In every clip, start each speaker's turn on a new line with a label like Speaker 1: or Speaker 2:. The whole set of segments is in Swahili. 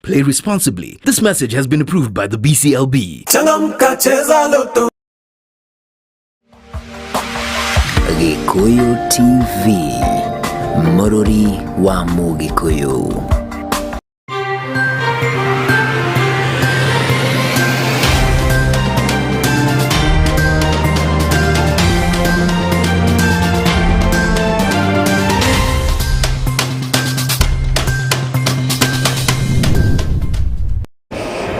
Speaker 1: Play responsibly. This message has been approved by the BCLB.
Speaker 2: Changamka cheza loto.
Speaker 3: Gikuyu TV, Mururi wa Mugikuyu.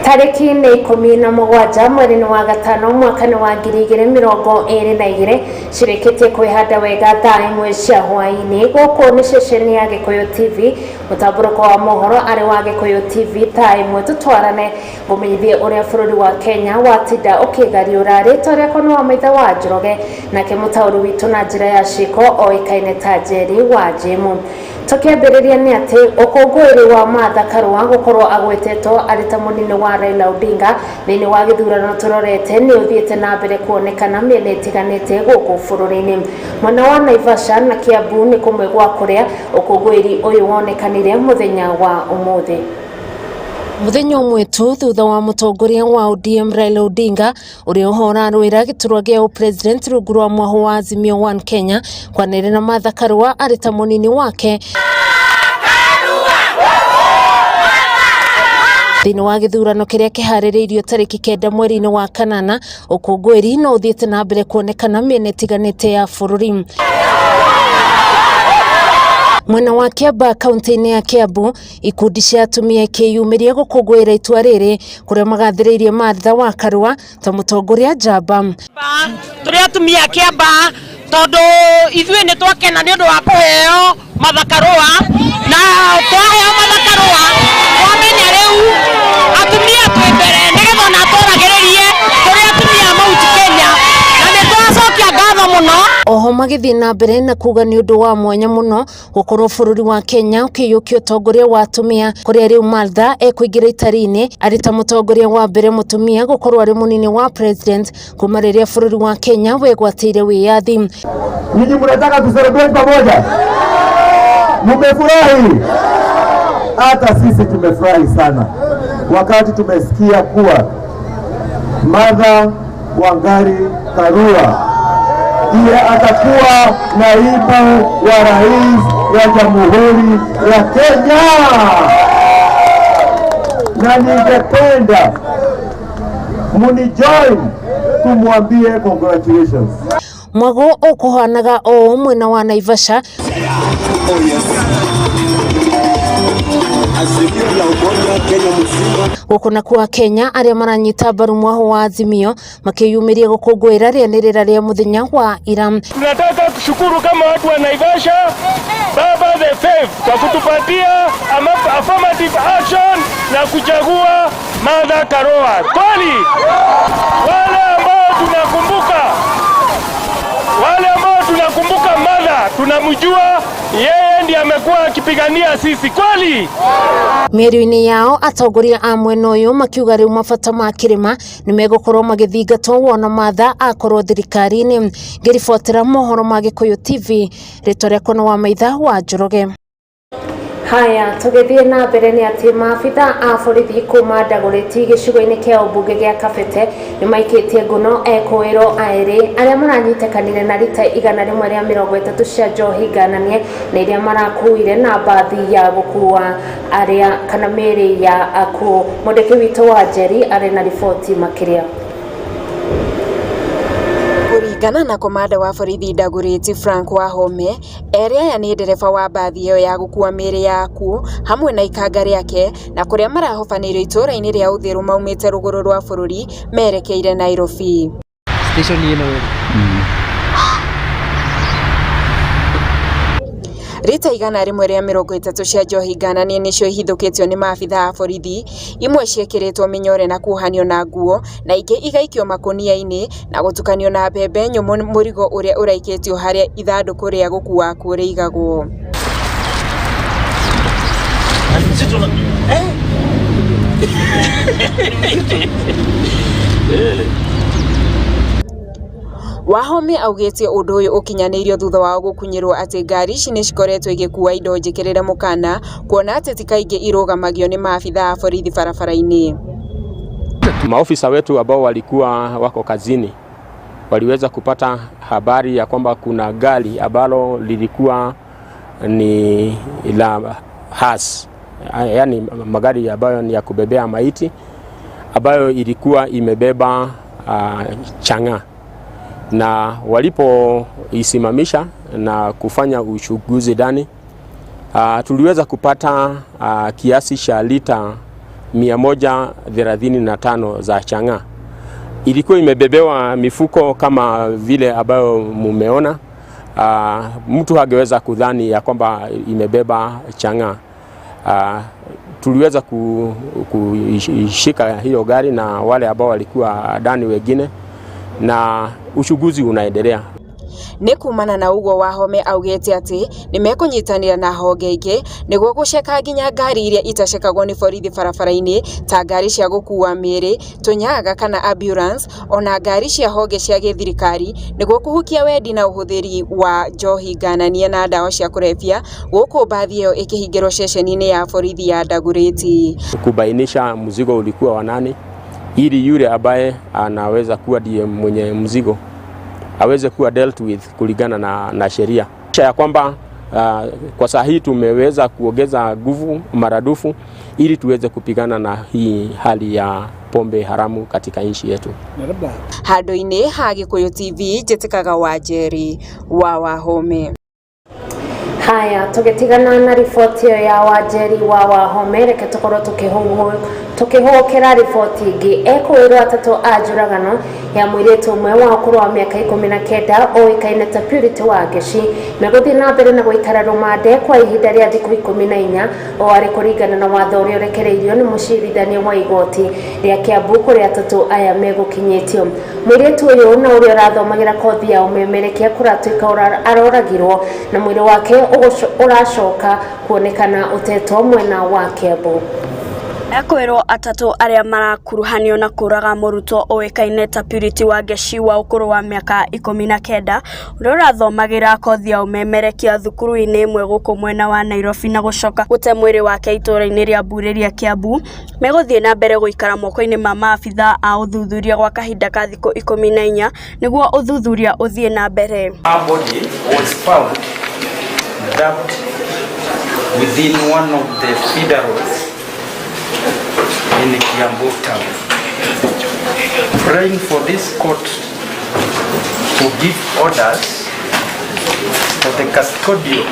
Speaker 4: Tariki ni 17 mweri wa gatano mwaka wa 2022 cireketie kwihanda wega thaa imwe cia hwaini guku ni ceceni ya Gikuyu TV mutamburuko wa mohoro ari wa Gikuyu TV thaa imwe tutwarane gumenyithie uria bururi wa Kenya watinda ukigariura ritwa riakwa ni wa maitha wa Njoroge na kimutauru witu na njira ya ciko oikaine ta Njeri wa Njemu. Tukiambiriria ni ati ukungwiri wa Martha Karua gukorwo agwetetwo arita munini wa Raila Odinga thini wa githurano turorete ni uthiete na mbere kuonekana miena itiganite guku bururi-ini. Mwena wa Naivasha na Kiambu ni kumwe gwa kuria ukungwiri uyu wonekanire muthenya wa umuthi. Muthenya umwe tu thutha wa mutongoria wa ODM Raila Odinga uria uhora rwira giturwa gia president rungu rwa mwaho wa Azimio One Kenya kwanire na Martha Karua arita munini wake thini wa githurano kiria kihaririirio tariki 9 mweri-ini wa kanana ukungwiri no uthiete na mbere kuonekana miena itiganite ya bururi. Mwena wa Kiambu kaunti-ini ya Kiambu ikundi cia atumia ikiyumiria gukungwira itua riri kuria magathiriirie Martha wa Karua ta mutongoria njamba.
Speaker 5: Turi atumia Kiambu tondu ithuĩ nĩ twakena nĩ ũndũ wa kũheo Martha Karua na twaheo Martha Karua twamenya rĩu atumia twĩ mbere nĩgetha ona tũragĩrĩrie tũrĩ atumia Mount Kenya na nĩ twacokia ngatho mũno.
Speaker 4: Oho magithii na mbere na kuga nĩ ũndũ wa mwanya mũno gukorwo bũrũri wa Kenya ukiyũkia ũtongoria wa atumia kuria rĩu Martha ekũingĩra itari-inĩ arĩ ta mũtongoria wa mbere mutumia gukorwo arĩ munini wa president kuma rĩrĩa bũrũri wa Kenya wegwatĩire wĩyathi.
Speaker 6: Ninyi mnataka tuselebrate pamoja? Mmefurahi? Hata sisi tumefurahi sana wakati tumesikia kuwa Martha Wangari Karua ndiye atakuwa naibu wa rais wa Jamhuri ya Kenya. Na ningependa munijoin tumwambie congratulations.
Speaker 4: Mwago ukuhanaga o mwena wa Naivasha gukuna kwa Kenya aria maranyita mbaru mwaho wa Azimio makiyumiria gukungwira rianirira ria muthenya wa ira.
Speaker 7: Tunataka kushukuru kama watu wa Naivasha Baba the Fifth kwa kutupatia affirmative action na kuchagua Martha Karua. Kweli wale ambao tunakumbuka Martha tunamjua yeye ndiye amekuwa akipigania sisi kweli.
Speaker 4: Mieri-ini yao atongoria a mwena uyu makiuga riu mabata ma kirima ni megukorwo magithingatwo wona Martha akorwo thirikari-ini. Ngiribotera mohoro ma Gikuyu TV ritwa riakwa ni wa maitha wa Njoroge. Haya tugithie na mbere ni ati maabitha a borithi kuma Ndagũrĩti gĩcigo-inĩ kĩa ũmbunge gĩa Kabete ni maikitie nguno ekuĩrwo airi aria maranyitekanire na rita 130 cia njohi ngananie na iria marakuire na mbathi ya gukua aria kana mĩĩrĩ ya akuo. Mwandĩki witũ wa Njeri arĩ na riboti makiria.
Speaker 8: Kuringana na komanda wa borithi Ndagũrĩti Frank Wahome, eri aya ni ndereba wa mbathi iyo ya gukua mĩĩrĩ ya akuo hamwe na ikanga riake na kuria marahobanĩrio itũra-inĩ ria Uthiru maumĩte rũgũrũ rwa bũrũri merekeire Nairobi.
Speaker 9: Station ino
Speaker 8: Rita 130 cia njohi ngananie nicio ihithũkĩtio ni maabitha a borithi, imwe ciĩkĩrĩtwo mĩnyore na kuohanio na nguo na ingĩ igaikio makũnia-inĩ na gũtukanio na mbembe nyũmũ mũrigo ũrĩa ũraikĩtio harĩa ithandũkũ rĩa gũkua akuo rĩigagwo. Wahome augete undu uyu ukinyanirio thutha wa gukunyirwo ati ngari ici ni cikoretwo igikuua indo njikirire mukana kuona ati tikaingi irugamagio ni maafitha a borithi barabara-ini.
Speaker 7: Maofisa wetu ambao walikuwa wako kazini waliweza kupata habari ya kwamba kuna gari ambalo lilikuwa ni la has, yani magari ambayo ni ya kubebea maiti, ambayo ilikuwa imebeba chang'aa, na walipoisimamisha na kufanya uchunguzi ndani, tuliweza kupata kiasi cha lita 135 za chang'aa. Ilikuwa imebebewa mifuko kama vile ambayo mumeona. Mtu hangeweza kudhani ya kwamba imebeba chang'aa. Tuliweza kushika hiyo gari na wale ambao walikuwa ndani wengine, na uchunguzi unaendelea.
Speaker 8: Ni kumana na ugo Wahome augete ati ni mekunyitanira na honge ingi niguo guceka nginya ngari iria itacekagwo ni borithi barabara-ini ta ngari cia gukua miri, tunyaga kana ambulance, ona ngari cia honge cia githirikari niguo kuhukia wendi na uhuthiri wa njohi ngananie na ndawa cia kurevya guku baadhi yao ikihingirwo ceceni-ini ya borithi ya Dagoretti.
Speaker 7: Kubainisha mzigo ulikuwa wa nani, ili yule ambaye anaweza kuwa ndiye mwenye mzigo aweze kuwa dealt with kulingana na sheria. Ya kwamba kwa saa hii tumeweza kuongeza nguvu maradufu ili tuweze kupigana na hii hali ya pombe haramu katika nchi yetu.
Speaker 8: Handu-ini ha Gikuyu TV Njĩtĩkaga Wanjeri wa Wahome.
Speaker 4: Haya, tugetigana na riboti ya Wanjeri wa Wahome, reke tukorwo tukihokera riboti ingi. Ekwirwo atatu a njuragano ya mwiritu umwe wa ukuru wa miaka 19 oikaine ta Purity Wangeshi meguthii na mbere na guikara rumande kwa ihinda ria thiku 14 o ari kuringana na watho uria urekereirio ni mucirithania wa igoti ria Kiambu kuri atatu aya megukinyitio. Mwiritu uyu na uria urathomagira kothi ya umemerekia kuratuika aroragirwo na mwiri wake uracoka kuonekana utetwo mwena wa Kiambu.
Speaker 9: Ekwirwo atatu aria marakuruhanio na kuraga murutwo oikaine ta Purity Wangeshi wa ukuru wa miaka 19 uria urathomagira kothi ya umemerekia thukuru-ini imwe guku mwena wa Nairobi na gucoka gute mwiri wake itura-ini ria Mbureria Kiambu meguthii na mbere guikara moko-ini ma maabitha a uthuthuria gwa kahinda ka thiku 14 niguo uthuthuria uthie na mbere.
Speaker 10: Our body was found dumped within one of the feeder roads in Kiambu town. Praying for this court to give orders for the custodian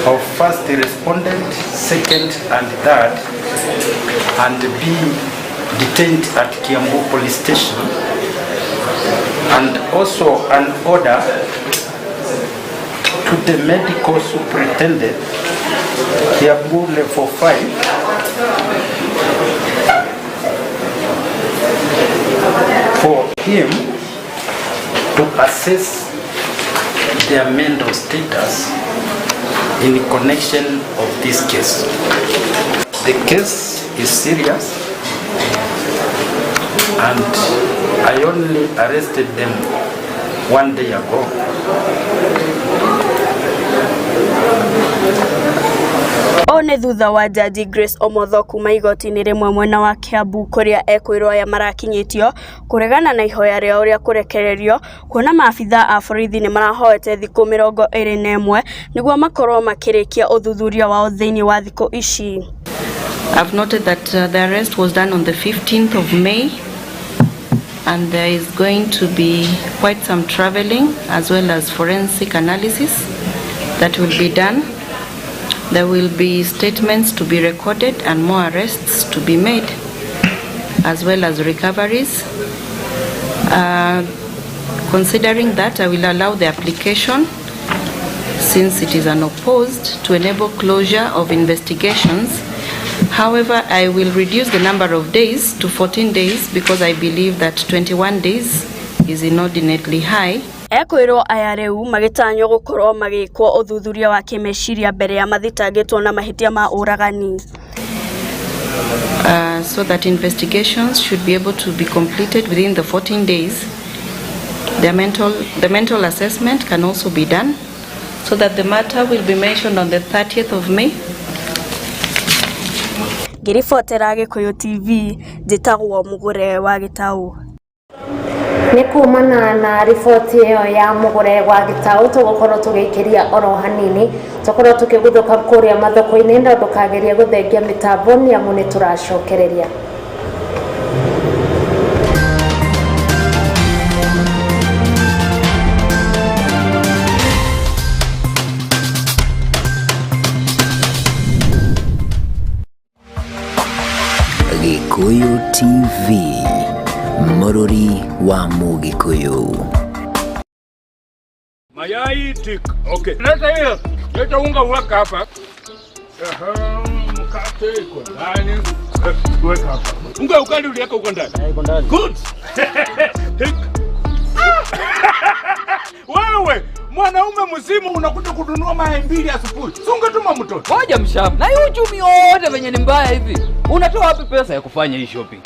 Speaker 10: of first respondent, second and third, and be detained at Kiambu police station, and also an order to the medical superintendent, Kiambu level 5, for him to assess their mental status in connection of this case. The case is serious and I only arrested them 1 day ago.
Speaker 9: One thutha wa Jaji Grace Omotho kuma igoti-ini rimwe mwena wa Kiambu kuria ekwirwo aya marakinyitio kuregana na ihoya ria uria kurekererio kuona maabitha a borithi ni marahoete thiku 21 niguo makorwo makirikia uthuthuria wao thiini wa thiku ici.
Speaker 11: I've noted that the arrest was done on the 15th of May and there is going to be quite some traveling as well as forensic analysis that will be done. There will be statements to be recorded and more arrests to be made, as well as recoveries. Considering that, I will allow the application, since it is unopposed, to enable closure of investigations. However, I will reduce the number of days to 14 days because I believe that 21 days is inordinately high.
Speaker 9: Ekwirwo aya riu magitanywo gukorwo magikwo uthuthuria wa kimeciria mbere ya mathitangitwo na mahitia ma uragani.
Speaker 11: So that investigations should be able to be completed within the 14 days The mental assessment can also be done, so that the matter will be mentioned on the 30th of May.
Speaker 9: Ngiribotera Gikuyu TV, njĩtagwo Mugure wa Gĩtaũ.
Speaker 4: Nĩ kumana na riboti ĩyo ya Mugure wa Gĩtaũ tũgũkorwo tũgĩikĩria oro hanini, tũkorwo tũkĩguthũka kũrĩa mathoko-inĩ na ndũkagerie gũthengia mĩtambo nĩamu nĩ tũracokereria.
Speaker 3: Gikuyu TV, Mũrũri wa Mũgĩkũyũ.
Speaker 7: Mayai tik. Okay. Leta hiyo. Leta unga weka hapa. Mkate iko ndani. Weka hapa. Unga ukali uliweka uko ndani. Iko ndani. Good. Wewe mwanaume mzima unakuja kununua mayai mbili asubuhi. Ungetuma mtoto.
Speaker 12: Ngoja mshamba. Na hiyo uchumi wote venye ni mbaya hivi. Unatoa wapi pesa ya kufanya hii shopping?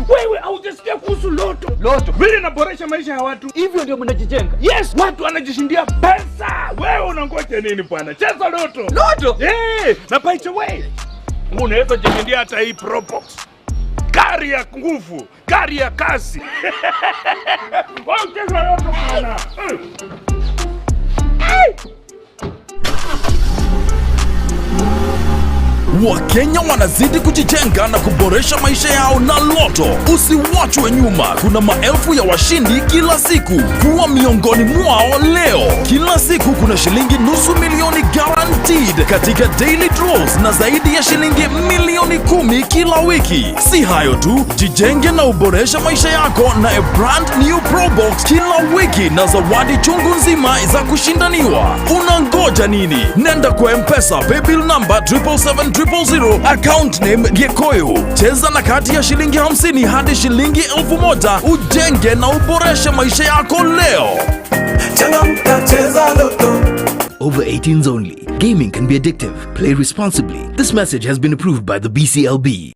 Speaker 7: Wewe haujasikia kuhusu Loto?
Speaker 12: Loto
Speaker 7: vile inaboresha maisha ya watu.
Speaker 12: Hivyo ndio mnajijenga.
Speaker 7: Yes, watu wanajishindia pesa. Wewe unangoja nini bwana? Cheza Loto.
Speaker 12: Loto?
Speaker 7: Na by the way, unaweza jishindia hata hii Probox. Gari ya nguvu, gari ya kasi. Wewe cheza Loto bwana.
Speaker 1: Wakenya wanazidi kujijenga na kuboresha maisha yao na Loto. Usiwachwe nyuma, kuna maelfu ya washindi kila siku. Kuwa miongoni mwao leo. Kila siku kuna shilingi $500,000 guaranteed katika daily draws na zaidi ya shilingi milioni 10 kila wiki. Si hayo tu, jijenge na uboresha maisha yako na a brand new Probox kila wiki na zawadi chungu nzima za kushindaniwa. Unangoja nini? Nenda kwa M-Pesa paybill number 77700, account name Gikuyu. Cheza na kati ya shilingi 50 hadi shilingi 1000, ujenge na uboreshe maisha yako leo.
Speaker 2: Changamka, cheza Loto.
Speaker 1: Over 18s only. Gaming can be addictive. Play responsibly. This message has been approved by the BCLB.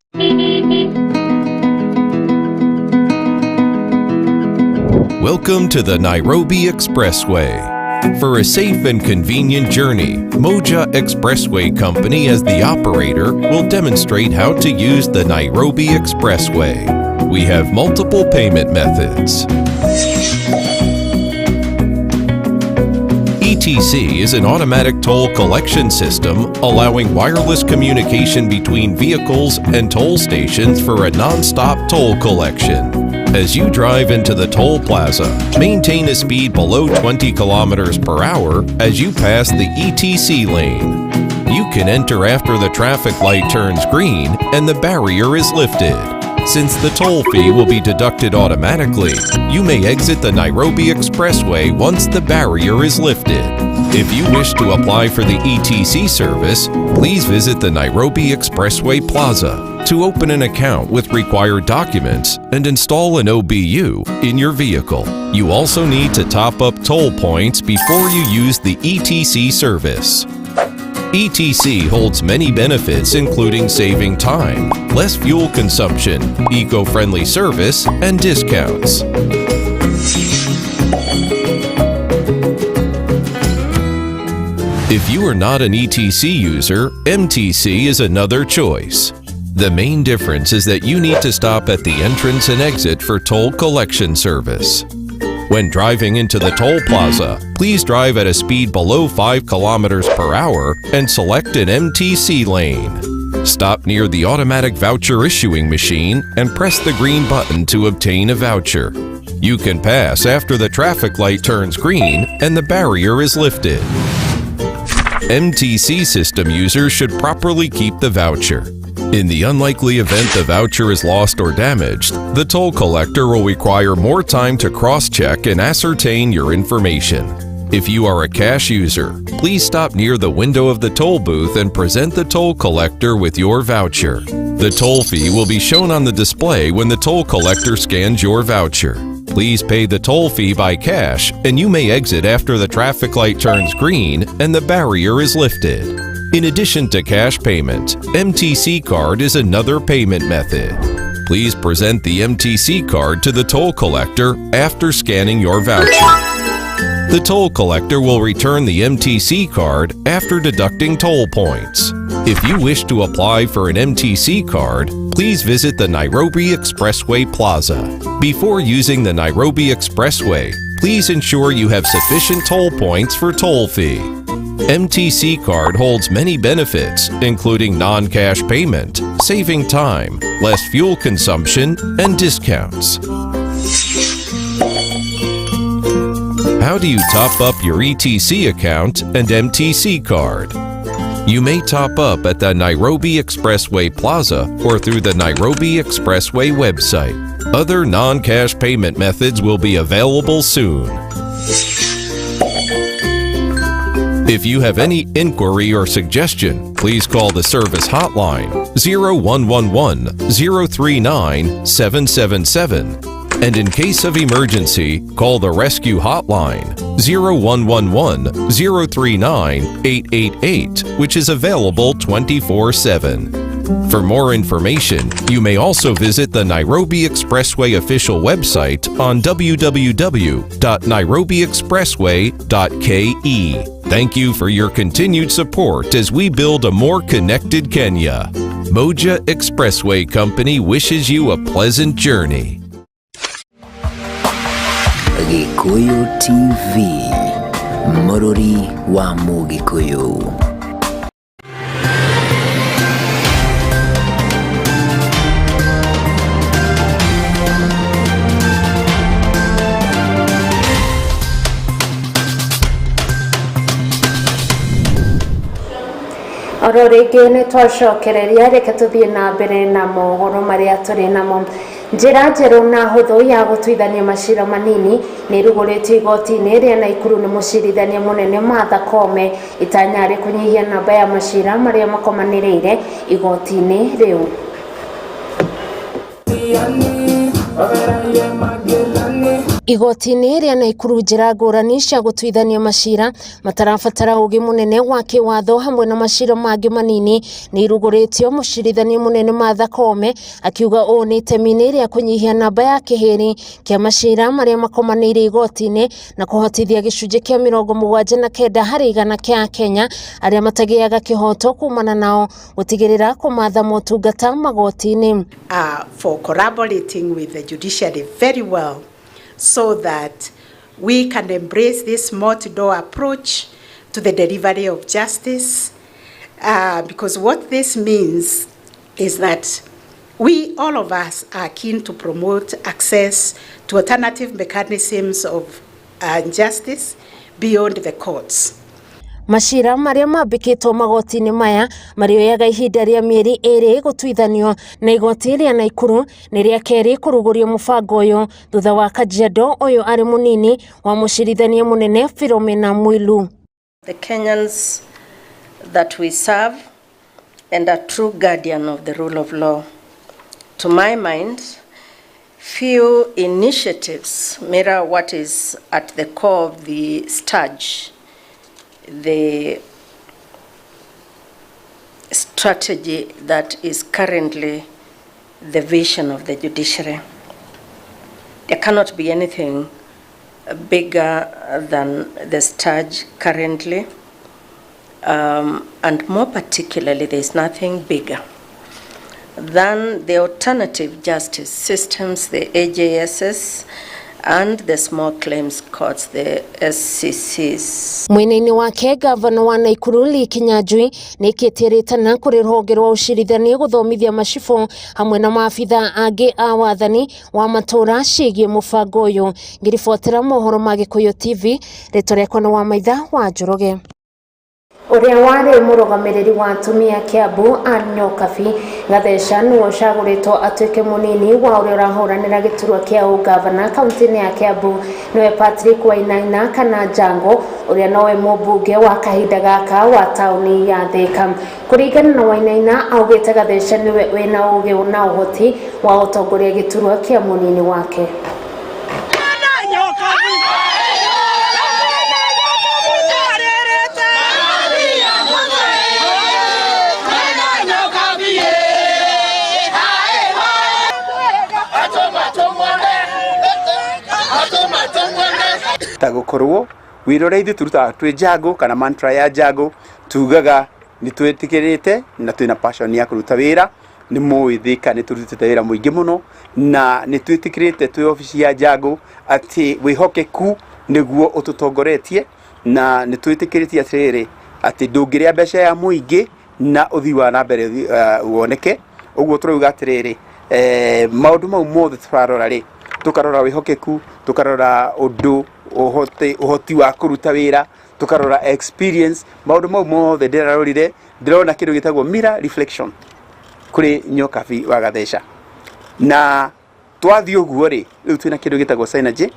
Speaker 13: Welcome to the Nairobi Expressway. For a safe and convenient journey, Moja Expressway Company as the operator will demonstrate how to use the Nairobi Expressway. We have multiple payment methods. ETC is an automatic toll collection system allowing wireless communication between vehicles and toll stations for a non-stop toll collection. As you drive into the toll plaza, maintain a speed below 20 kilometers per hour as you pass the ETC lane. You can enter after the traffic light turns green and the barrier is lifted. Since the toll fee will be deducted automatically, you may exit the Nairobi Expressway once the barrier is lifted. If you wish to apply for the ETC service, please visit the Nairobi Expressway Plaza to open an account with required documents and install an OBU in your vehicle. You also need to top up toll points before you use the ETC service. ETC holds many benefits including saving time, less fuel consumption, eco-friendly service, and discounts. If you are not an ETC user, MTC is another choice. The main difference is that you need to stop at the entrance and exit for toll collection service. When driving into the toll plaza, please drive at a speed below 5 kilometers per hour and select an MTC lane. Stop near the automatic voucher issuing machine and press the green button to obtain a voucher. You can pass after the traffic light turns green and the barrier is lifted. MTC system users should properly keep the voucher. In the unlikely event the voucher is lost or damaged, the toll collector will require more time to cross-check and ascertain your information. If you are a cash user, please stop near the window of the toll booth and present the toll collector with your voucher. The toll fee will be shown on the display when the toll collector scans your voucher. Please pay the toll fee by cash, and you may exit after the traffic light turns green and the barrier is lifted. In addition to cash payment, MTC card is another payment method. please present the MTC card to the toll collector after scanning your voucher. The toll collector will return the MTC card after deducting toll points. If you wish to apply for an MTC card, please visit the Nairobi Expressway Plaza. Before using the Nairobi Expressway, please ensure you have sufficient toll points for toll fee. MTC card holds many benefits, including non-cash payment, saving time, less fuel consumption, and discounts. How do you top up your ETC account and MTC card? You may top up at the Nairobi Expressway Plaza or through the Nairobi Expressway website. Other non-cash payment methods will be available soon. If you have any inquiry or suggestion, please call the service hotline 0111-039-777. And in case of emergency, call the rescue hotline 0111-039-888, which is available 24/7. For more information, you may also visit the Nairobi Expressway official website on www.nairobiexpressway.ke. Thank you for your continued support as we build a more connected Kenya. Moja Expressway Company wishes you a pleasant journey.
Speaker 3: Gikuyu TV, Mururi wa Mugikuyu.
Speaker 4: Oro rĩngĩ nĩ twacokereria reke tũthiĩ na mbere na mohoro marĩa tũrĩ namo. Njĩra njerũ na hũthũ ya gũtuithania macira manini nĩ ĩrugũrĩtio igoti-inĩ rĩa Naikuru nĩ mũcirithania mũnene Martha Koome, itanya rĩ kũnyihia namba ya macira marĩa makomanĩrĩire igoti-inĩ rĩu. Igoti-inĩ rĩa Naikuru njĩra ngũrani cia gũtuithania macira matarabatara ũgĩ mũnene wa kĩwatho hamwe na macira mangĩ manini nĩ irugũrĩtio. Mũcirithania mũnene Martha Koome akiuga ũũ nĩ itemi-inĩ rĩa kũnyihia namba ya kĩhĩri kĩa macira marĩa makomanĩire igoti-inĩ na kũhotithia gĩcunjĩ kĩa 79 harĩ igana kĩa Kenya arĩa matagĩaga kĩhoto kumana nao gũtigĩrĩra kũmatha motungata magoti-inĩ.
Speaker 14: For collaborating with the judiciary very well, so that we can embrace this multi-door approach to the delivery of justice. Because what this means is that we, all of us, are keen to promote access to alternative mechanisms of justice beyond the courts.
Speaker 4: Macira marĩa mambĩkĩtwo magoti-inĩ maya marĩoyaga ihinda rĩa mĩeri 2 gũtuithanio na igoti rĩa Naikuru nĩ rĩa kerĩ kũrugũrio mũbango ũyũ thutha wa Kajiado ũyũ arĩ mũnini wa mũcirithania mũnene Philomena Mwilu.
Speaker 15: The Kenyans that we serve and a true guardian of the rule of law. To my mind, few initiatives mirror what is at the core of the STAJ, the strategy that is currently the vision of the judiciary. There cannot be anything bigger than the STAJ currently, and more particularly, there is nothing bigger than the alternative justice systems, the AJSs, and the small claims courts, the SCCs.
Speaker 4: Mwena-inĩ wake gavana wa Naikuru Lee Kinyanjui nĩ kĩtĩrĩtana kũrĩ rũhonge rwa ũcirithania gũthomithia macibũ hamwe na maabitha angĩ a wathani wa matũra ciĩgiĩ mũbango ũyũ. Ngĩribotera mohoro ma Gĩkũyũ TV, rĩtwa rĩakwa nĩ Wamaitha wa Njoroge. Ũrĩa warĩ mũrũgamĩrĩri wa atumia Kiambu Ann Nyokabi Gatheca nĩwe ũcagũrĩtwo atuĩke mũnini wa ũrĩa ũrahũranĩra gĩturwa kĩa ũgavana kaunti-inĩ ya Kiambu nĩwe Patrick Wainaina kana Jango, ũrĩa nowe mũmbunge wa kahinda gaka wa taũni ya Thika. Kũringana na Wainaina, augĩte Gatheca nĩwe wĩna ũgĩ na ũhoti wa gũtongoria gĩturwa kĩa mũnini wake.
Speaker 16: tagukorwo wirore ithu turuta twi Jago kana mantra ya Jago tugaga ni twetikerete na twina passion ya kuruta wira ni muithika ni turutite wira muingi muno na ni twetikerete twi office ya Jago ati wihokeku niguo ututongoretie na ni twetikerete atiriri ati ndungiria mbeca ya muingi na uthi wa na mbere woneke uguo turuga atiriri maundu mau mothe twarora ri tukarora wihokeku tukarora undu uhoti wa kuruta wira tukarora experience maundu mau mothe ndirarorire ndirona kindu gitagwo mirror reflection kuri Nyokabi wa Gathesha na twathi uguo ri riu twina kindu gitagwo synergy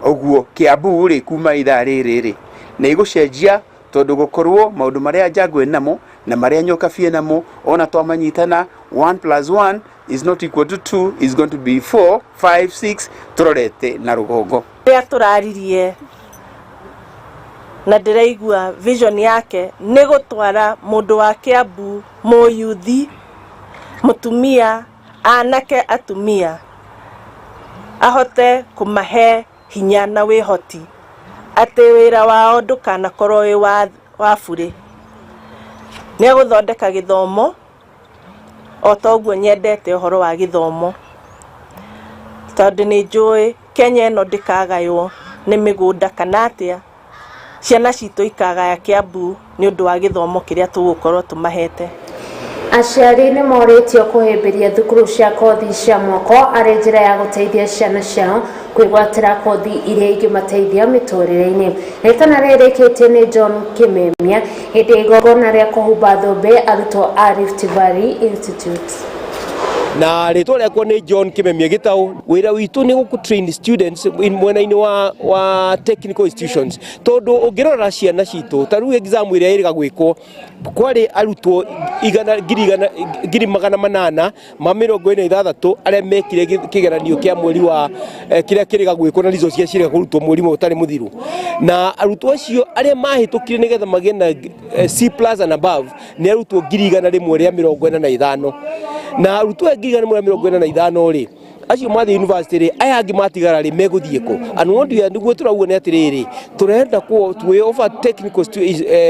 Speaker 16: uguo Kiambu ri kuma ithaa riri na igucenjia tondu gukorwo maundu maria Jago enamo na maria Nyokabi enamo ona twamanyitana 1+1 is not equal to 2 is going to be 4 5 6 turorete na rugongo
Speaker 17: ria turaririe na ndiraigua vision yake ni gutwara mundu wa Kiambu muyuthi mutumia anake atumia ahote kumahe hinya na wihoti ati wira wao ndukanakorwo wi wa bure ni guthondeka githomo o toguo nyendete uhoro wa githomo tondu ni njui Kenya ino ndikagaywo ni migunda kana atia ciana citu ikagaya Kiambu ni undu wa githomo kiria tugukorwo tumahete.
Speaker 4: Aciari ni moritio kuhimbiria thukuru cia kothi cia moko ari njira ya guteithia ciana ciao kwigwatira kothi iria ingimateithia miturire-ini. Ritana ririkitie ni John Kimemia hindi igongona ria kuhumba thumbi arutwo a Rift Valley Institute.
Speaker 18: Na ritwa riakwa ni John Kimemia Gitau. Wira witu ni guku train students in mwena-ini wa technical institutions tondu ungirora ciana citu taru exam iria iriga gwikwo kwari arutwo 886 aria mekire kigeranio kia mweri wa kiria kiriga gwikwo na results cia ciriga kurutwo mweri utari muthiru na arutwo acio aria mahitukire nigetha magene na C+ and above ni arutwo 145 na arutwo 145 ri acio mathi university ri aya angi matigara ri meguthieko anondu ya niguo turauga ni atiriri turenda ku twi offer technical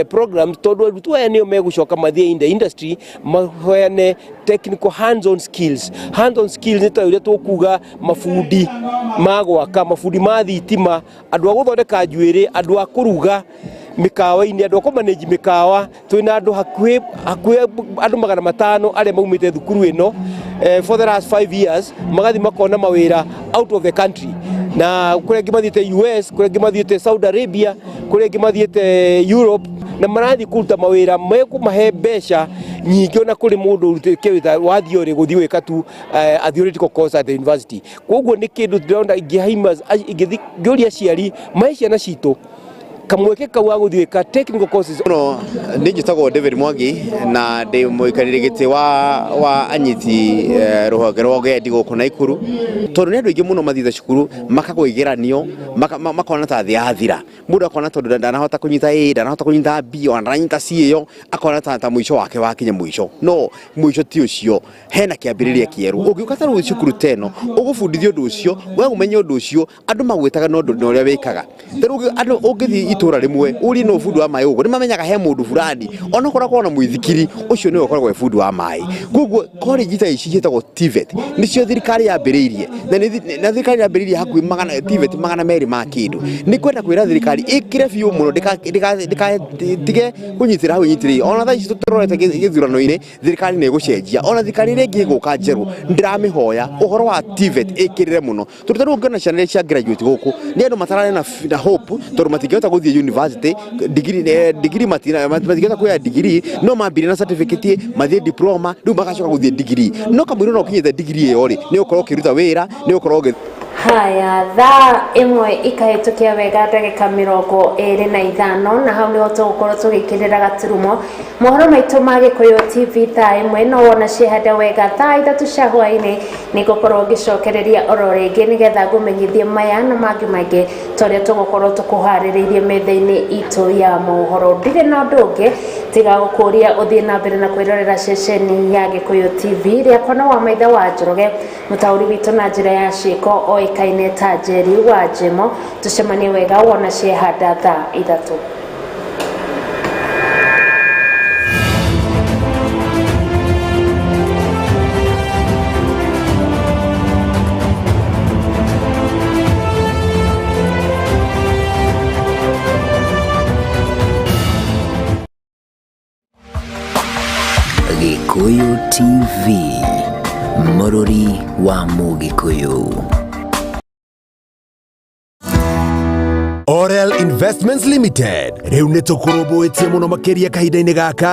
Speaker 18: programs tondu arutwo aya nio megucoka mathie in the industry mahoyane technical hands-on skills ni ta uria tukuga mafundi magwaka mafundi ma thitima andu a guthondeka njuiri andu a kuruga mikawa-ini andu a manage mikawa twina andu hakuhi andu 500 aria maumite thukuru ino for the last 5 years magathi makona mawira out of the country na kuria ngimathiete US kuria ngimathiete Saudi Arabia kuria ngimathiete Europe na marathi kuruta mawira mekumahe mbeca nyingi ona kuri mundu urutike wita wa thiori guthi wika tu a theoretical course at the university koguo ni kindu ndionda ingihaimas ingithiuria ciari maisha na citu kamweke kawa guthika technical courses
Speaker 19: no njitagwo David Mwangi na ndi muikarire giti wa anyiti ruhonge rwa gendi guku Naikuru tondu ni andu ingi muno mathitha cukuru makagwigeranio makona ta thi athira mundu akona tondu ndanahota kunyita A ndanahota kunyita B ona ndananyita C iyo akona ta mwisho wake wakinya mwisho no mwisho ti ucio hena kiambiriria kieru ungiuka ta ru cukuru teno ugufundithio undu ucio we umenye undu ucio andu magwitaga no undu uria wikaga teru andu ungithi itura rimwe uri no fudu wa mai ugo nimamenyaga he mundu fulani ona koragwo na muithikiri ucio niwe koragwo fudu wa mai gugu college ta ici citagwo TVET nicio thirikari yambiriirie na thirikari yambiriirie hakuhi magana TVET magana meri ma kindu ni kwenda kwira thirikari ikire fiu muno tige kunyitira hau nyitiri ona tha ici tutorete githurano-ini thirikari ni gucenjia ona thirikari ringi guka njeru ndiramihoya uhoro wa TVET ikirire muno turutaru ngana ciana cia graduate guku ni andu matarane na hope tondu matingihota guthie university degree matingihota kuya degree no mambire na certificate mathie diploma ndu magacoka guthie degree no kamwiro no kinyite degree iyo ri ni ukorwo kiruta wira ni ukorwo
Speaker 4: haya thaa imwe ikahitukia wega ndagika 25 na hau niho tugukorwo tugikirira gaturumo mohoro maitu ma Gikuyu TV thaa imwe no wona cihanda wega thaa 3 cia hwaini nigukorwo ngicokereria oro ringi nigetha ngumenyithie maya na mangi maingi toria tugukorwo tukuhaririirie metha-ini itu ya mohoro ndire na undu ungi tiga gukuria uthie na mbere na kwirorera ceceni ya Gikuyu TV ria kona wa maitha wa Njoroge mutauri witu na njira ya ciko oikaine ta Njeri wa Njimo tucemanie wega wona ciehanda thaa 3.
Speaker 3: Gikuyu TV, Mururi wa Mugikuyu.
Speaker 20: Orel Investments Limited, riu nitukurubuitie muno makiria kahinda-ini gaka